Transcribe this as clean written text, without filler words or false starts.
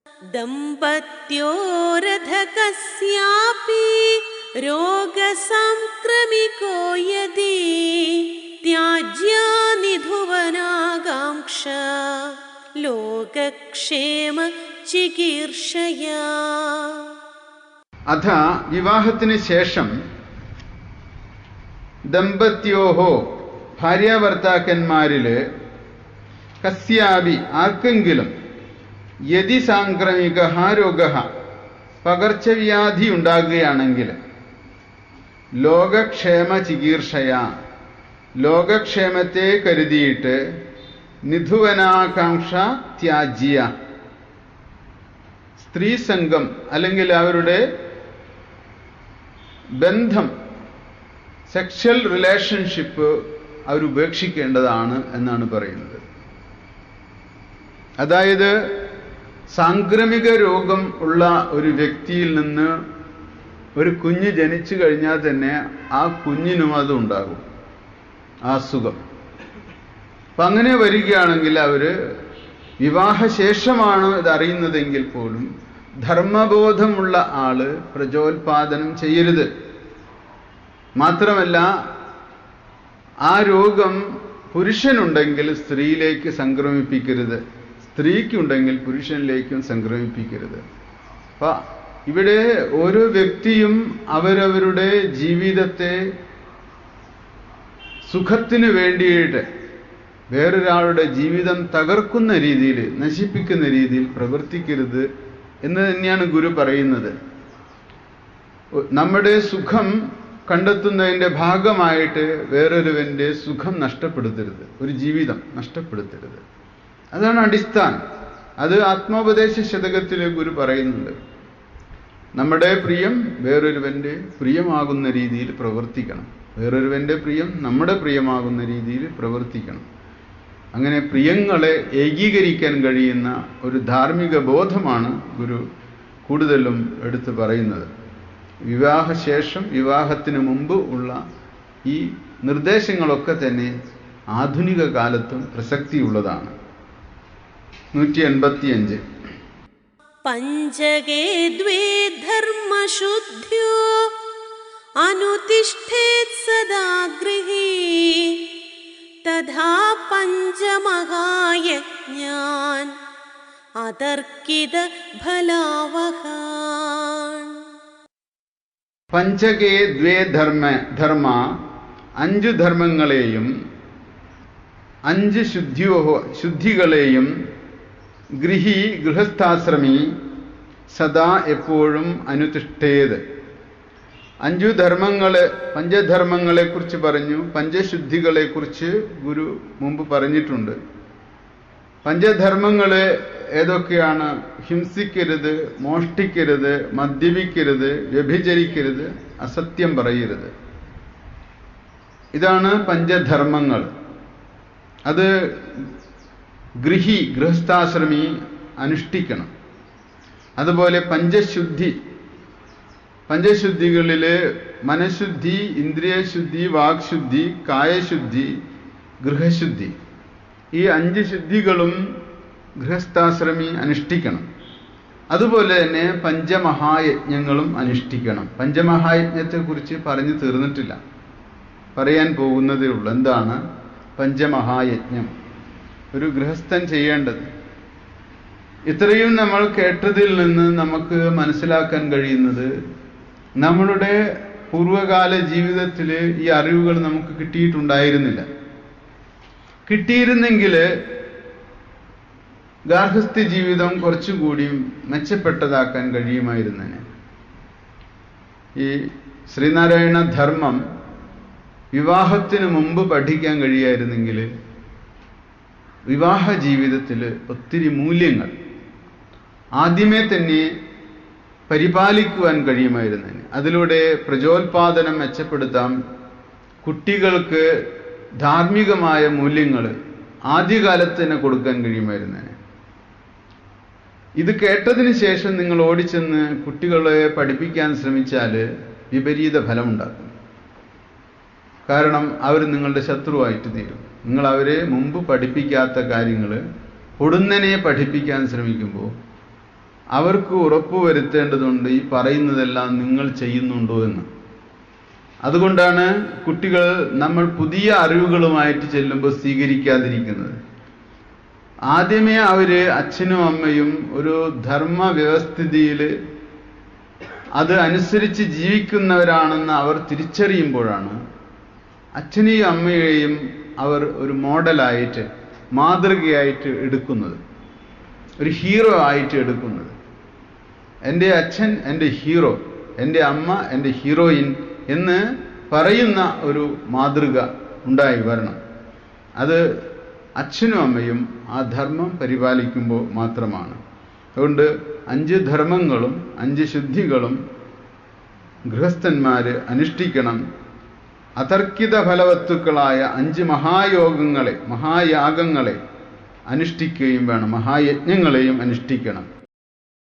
ദമ്പത്യോരധകസ്യാപി രോഗസാംക്രമികോ യദി ത്യാജ്യാ നിധുവനാകാംക്ഷ ലോകക്ഷേമ ചികീർഷയാ. അഥ വിവാഹത്തിന് ശേഷം ദമ്പത്യോഹോ ഭാര്യാഭർത്താക്കന്മാരില് കസ്യാപി ആർക്കെങ്കിലും യതി സാംക്രമിക രോഗ പകർച്ചവ്യാധി ഉണ്ടാകുകയാണെങ്കിൽ ലോകക്ഷേമ ചികീർഷയ ലോകക്ഷേമത്തെ കരുതിയിട്ട് നിധുവനാകാംക്ഷ ത്യാജ്യ സ്ത്രീ സംഘം അല്ലെങ്കിൽ അവരുടെ ബന്ധം സെക്ഷൽ റിലേഷൻഷിപ്പ് അവരുപേക്ഷിക്കേണ്ടതാണ് എന്നാണ് പറയുന്നത്. അതായത് സാംക്രമിക രോഗം ഉള്ള ഒരു വ്യക്തിയിൽ നിന്ന് ഒരു കുഞ്ഞ് ജനിച്ചു കഴിഞ്ഞാൽ തന്നെ ആ കുഞ്ഞിനും അത് ഉണ്ടാകും, ആ അസുഖം. അപ്പം അങ്ങനെ വരികയാണെങ്കിൽ അവര് വിവാഹശേഷമാണ് ഇത് അറിയുന്നതെങ്കിൽ പോലും ധർമ്മബോധമുള്ള ആള് പ്രജോത്പാദനം ചെയ്യരുത്. മാത്രമല്ല ആ രോഗം പുരുഷനുണ്ടെങ്കിൽ സ്ത്രീയിലേക്ക് സംക്രമിപ്പിക്കരുത്, സ്ത്രീക്കുണ്ടെങ്കിൽ പുരുഷനിലേക്കും സംക്രമിപ്പിക്കരുത്. അപ്പൊ ഇവിടെ ഓരോ വ്യക്തിയും അവരവരുടെ ജീവിതത്തെ സുഖത്തിന് വേണ്ടിയിട്ട് വേറൊരാളുടെ ജീവിതം തകർക്കുന്ന രീതിയിൽ, നശിപ്പിക്കുന്ന രീതിയിൽ പ്രവർത്തിക്കരുത് എന്ന് തന്നെയാണ് ഗുരു പറയുന്നത്. നമ്മുടെ സുഖം കണ്ടെത്തുന്നതിൻ്റെ ഭാഗമായിട്ട് വേറൊരുവന്റെ സുഖം നഷ്ടപ്പെടുത്തരുത്, ഒരു ജീവിതം നഷ്ടപ്പെടുത്തരുത്. അതാണ് അടിസ്ഥാനം. അത് ആത്മോപദേശ ശതകത്തിൽ ഗുരു പറയുന്നുണ്ട്. നമ്മുടെ പ്രിയം വേറൊരുവന്റെ പ്രിയമാകുന്ന രീതിയിൽ പ്രവർത്തിക്കണം, വേറൊരുവന്റെ പ്രിയം നമ്മുടെ പ്രിയമാകുന്ന രീതിയിൽ പ്രവർത്തിക്കണം. അങ്ങനെ പ്രിയങ്ങളെ ഏകീകരിക്കാൻ കഴിയുന്ന ഒരു ധാർമ്മിക ബോധമാണ് ഗുരു കൂടുതലും എടുത്തു പറയുന്നത്. വിവാഹശേഷം വിവാഹത്തിന് മുമ്പ് ഉള്ള ഈ നിർദ്ദേശങ്ങളൊക്കെ തന്നെ ആധുനിക കാലത്തും പ്രസക്തിയുള്ളതാണ്. 185 പഞ്ചകേ ദ്വേ ധർമ്മശുദ്ധ്യോ അനുതിഷ്ഠേത് സദാ ഗൃഹീ തഥാ പഞ്ചമഹായജ്ഞാൻ അതർക്കിത ഫലാവഹാൻ. പഞ്ചകേ ദ്വേ ധർമ്മ 5 ധർമ്മങ്ങളെയും 5 ശുദ്ധികളെയും ഗൃഹസ്ഥാശ്രമി സദാ എപ്പോഴും അനുതിഷ്ഠേത്. 5 പഞ്ചധർമ്മങ്ങളെക്കുറിച്ച് പറഞ്ഞു, പഞ്ചശുദ്ധികളെക്കുറിച്ച് ഗുരു മുമ്പ് പറഞ്ഞിട്ടുണ്ട്. പഞ്ചധർമ്മങ്ങള് ഏതൊക്കെയാണ്? ഹിംസിക്കരുത്, മോഷ്ടിക്കരുത്, മദ്യപിക്കരുത്, വ്യഭിചരിക്കരുത്, അസത്യം പറയരുത്. ഇതാണ് പഞ്ചധർമ്മങ്ങൾ. അത് ഗൃഹസ്ഥാശ്രമി അനുഷ്ഠിക്കണം. അതുപോലെ പഞ്ചശുദ്ധികളില് മനഃശുദ്ധി, ഇന്ദ്രിയശുദ്ധി, വാക്ശുദ്ധി, കായശുദ്ധി, ഗൃഹശുദ്ധി, ഈ 5 ശുദ്ധികളും ഗൃഹസ്ഥാശ്രമി അനുഷ്ഠിക്കണം. അതുപോലെ തന്നെ പഞ്ചമഹായജ്ഞങ്ങളും അനുഷ്ഠിക്കണം. പഞ്ചമഹായജ്ഞത്തെക്കുറിച്ച് പറഞ്ഞു തീർന്നിട്ടില്ല, പറയാൻ പോകുന്നതേ ഉള്ളൂ. എന്താണ് പഞ്ചമഹായജ്ഞം? ഒരു ഗൃഹസ്ഥൻ ചെയ്യേണ്ടത്. ഇത്രയും നമ്മൾ കേട്ടതിൽ നിന്ന് നമുക്ക് മനസ്സിലാക്കാൻ കഴിയുന്നത്, നമ്മളുടെ പൂർവകാല ജീവിതത്തിൽ ഈ അറിവുകൾ നമുക്ക് കിട്ടിയിട്ടുണ്ടായിരുന്നില്ല. കിട്ടിയിരുന്നെങ്കിൽ ഗാർഹസ്ഥ്യ ജീവിതം കുറച്ചുകൂടി മെച്ചപ്പെട്ടതാക്കാൻ കഴിയുമായിരുന്നേനെ. ഈ ശ്രീനാരായണ ധർമ്മം വിവാഹത്തിന് മുമ്പ് പഠിക്കാൻ കഴിയായിരുന്നെങ്കിൽ വിവാഹ ജീവിതത്തിൽ ഒത്തിരി മൂല്യങ്ങൾ ആദ്യമേ തന്നെ പരിപാലിക്കുവാൻ കഴിയുമായിരുന്നേനെ. അതിലൂടെ പ്രജോത്പാദനം മെച്ചപ്പെടുത്താം. കുട്ടികൾക്ക് ധാർമ്മികമായ മൂല്യങ്ങൾ ആദ്യകാലത്ത് തന്നെ കൊടുക്കാൻ കഴിയുമായിരുന്നേനെ. ഇത് കേട്ടതിന് ശേഷം നിങ്ങൾ ഓടിച്ചെന്ന് കുട്ടികളെ പഠിപ്പിക്കാൻ ശ്രമിച്ചാൽ വിപരീത ഫലമുണ്ടാക്കും. കാരണം അവർ നിങ്ങളുടെ ശത്രുവായിട്ട് തീരും. നിങ്ങൾ അവരെ മുമ്പ് പഠിപ്പിക്കാത്ത കാര്യങ്ങൾ പൊടുന്നനെ പഠിപ്പിക്കാൻ ശ്രമിക്കുമ്പോൾ അവർക്ക് ഉറപ്പുവരുത്തേണ്ടതുണ്ട് ഈ പറയുന്നതെല്ലാം നിങ്ങൾ ചെയ്യുന്നുണ്ടോ എന്ന്. അതുകൊണ്ടാണ് കുട്ടികൾ നമ്മൾ പുതിയ അറിവുകളുമായിട്ട് ചെല്ലുമ്പോൾ സ്വീകരിക്കാതിരിക്കുന്നത്. ആദ്യമേ അവര് അച്ഛനും അമ്മയും ഒരു ധർമ്മ വ്യവസ്ഥിതിയിൽ അത് അനുസരിച്ച് ജീവിക്കുന്നവരാണെന്ന് അവർ തിരിച്ചറിയുമ്പോഴാണ് അച്ഛനെയും അമ്മയെയും അവർ ഒരു മോഡലായിട്ട്, മാതൃകയായിട്ട് എടുക്കുന്നത്, ഒരു ഹീറോ ആയിട്ട് എടുക്കുന്നത്. എൻ്റെ അച്ഛൻ എൻ്റെ ഹീറോ, എൻ്റെ അമ്മ എൻ്റെ ഹീറോയിൻ എന്ന് പറയുന്ന ഒരു മാതൃക ഉണ്ടായി വരണം. അത് അച്ഛനും അമ്മയും ആ ധർമ്മം പരിപാലിക്കുമ്പോൾ മാത്രമാണ്. അതുകൊണ്ട് 5 ധർമ്മങ്ങളും 5 ശുദ്ധികളും ഗൃഹസ്ഥന്മാർ അനുഷ്ഠിക്കണം. അതർക്കിത ഫലവത്തുക്കളായ 5 മഹായാഗങ്ങളെ അനുഷ്ഠിക്കുകയും വേണം, മഹായജ്ഞങ്ങളെയും അനുഷ്ഠിക്കണം.